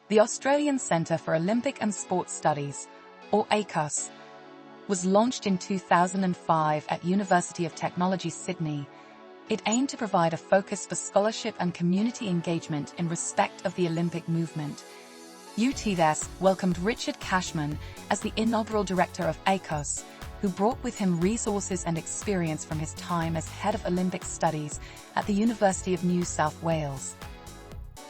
The Australian Centre for Olympic and Sports Studies, or ACOSS, was launched in 2005 at University of Technology, Sydney. It aimed to provide a focus for scholarship and community engagement in respect of the Olympic movement. UTS welcomed Richard Cashman as the inaugural director of ACOSS, who brought with him resources and experience from his time as head of Olympic studies at the University of New South Wales.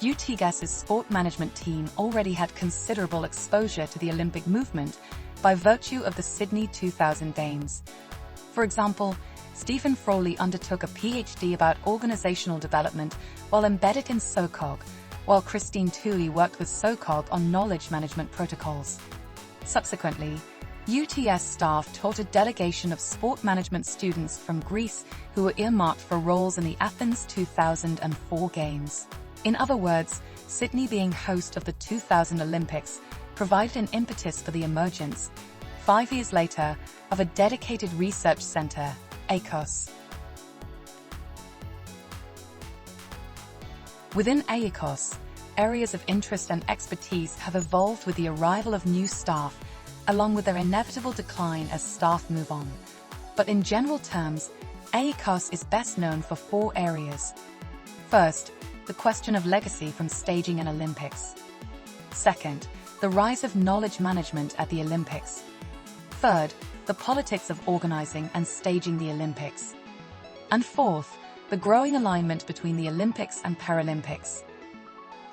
UTS's sport management team already had considerable exposure to the Olympic movement by virtue of the Sydney 2000 Games. For example, Stephen Frawley undertook a PhD about organizational development while embedded in SOCOG, while Christine Toohey worked with SOCOG on knowledge management protocols. Subsequently, UTS staff taught a delegation of sport management students from Greece who were earmarked for roles in the Athens 2004 Games. In other words, Sydney being host of the 2000 Olympics provided an impetus for the emergence, 5 years later, of a dedicated research centre, ACOSS. Within ACOSS, areas of interest and expertise have evolved with the arrival of new staff, along with their inevitable decline as staff move on. But in general terms, ACOSS is best known for 4 areas. First, the question of legacy from staging an Olympics. Second, the rise of knowledge management at the Olympics. Third, the politics of organizing and staging the Olympics. And fourth, the growing alignment between the Olympics and Paralympics.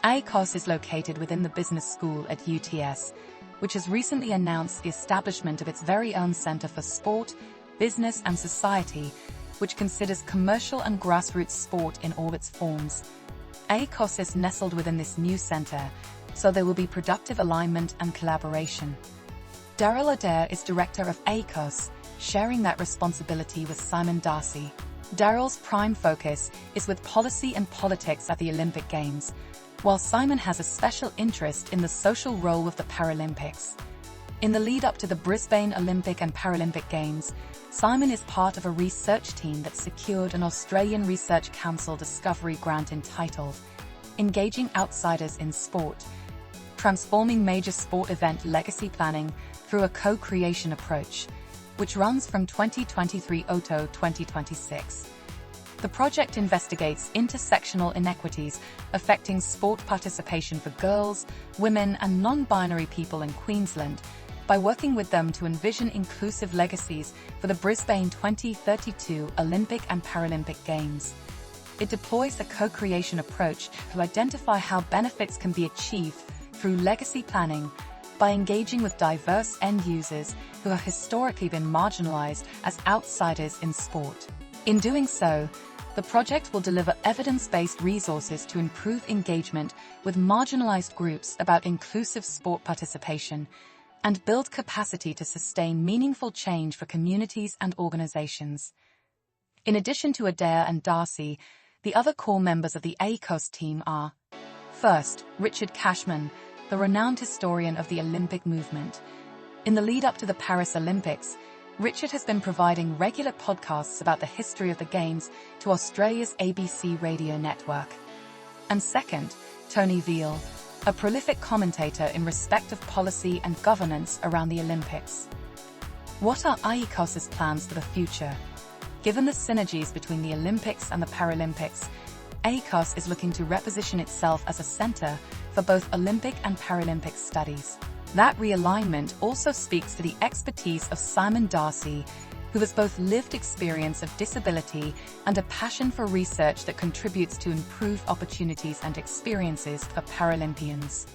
ACOSS is located within the business school at UTS, which has recently announced the establishment of its very own Centre for Sport, Business and Society, which considers commercial and grassroots sport in all its forms. ACOSS is nestled within this new centre, so there will be productive alignment and collaboration. Daryl Adair is director of ACOSS, sharing that responsibility with Simon Darcy. Daryl's prime focus is with policy and politics at the Olympic Games, while Simon has a special interest in the social role of the Paralympics. In the lead-up to the Brisbane Olympic and Paralympic Games, Simon is part of a research team that secured an Australian Research Council Discovery Grant entitled Engaging Outsiders in Sport, Transforming Major Sport Event Legacy Planning through a Co-Creation Approach, which runs from 2023 to 2026. The project investigates intersectional inequities affecting sport participation for girls, women and non-binary people in Queensland by working with them to envision inclusive legacies for the Brisbane 2032 Olympic and Paralympic Games. It deploys a co-creation approach to identify how benefits can be achieved through legacy planning by engaging with diverse end users who have historically been marginalized as outsiders in sport. In doing so, the project will deliver evidence-based resources to improve engagement with marginalized groups about inclusive sport participation and build capacity to sustain meaningful change for communities and organizations. In addition to Adair and Darcy, the other core members of the ACOSS team are: first, Richard Cashman, the renowned historian of the Olympic movement. In the lead-up to the Paris Olympics, Richard has been providing regular podcasts about the history of the Games to Australia's ABC radio network. And second, Tony Veal, a prolific commentator in respect of policy and governance around the Olympics. What are ACOSS's plans for the future? Given the synergies between the Olympics and the Paralympics, ACOSS is looking to reposition itself as a centre for both Olympic and Paralympic studies. That realignment also speaks to the expertise of Simon Darcy, who has both lived experience of disability and a passion for research that contributes to improved opportunities and experiences for Paralympians.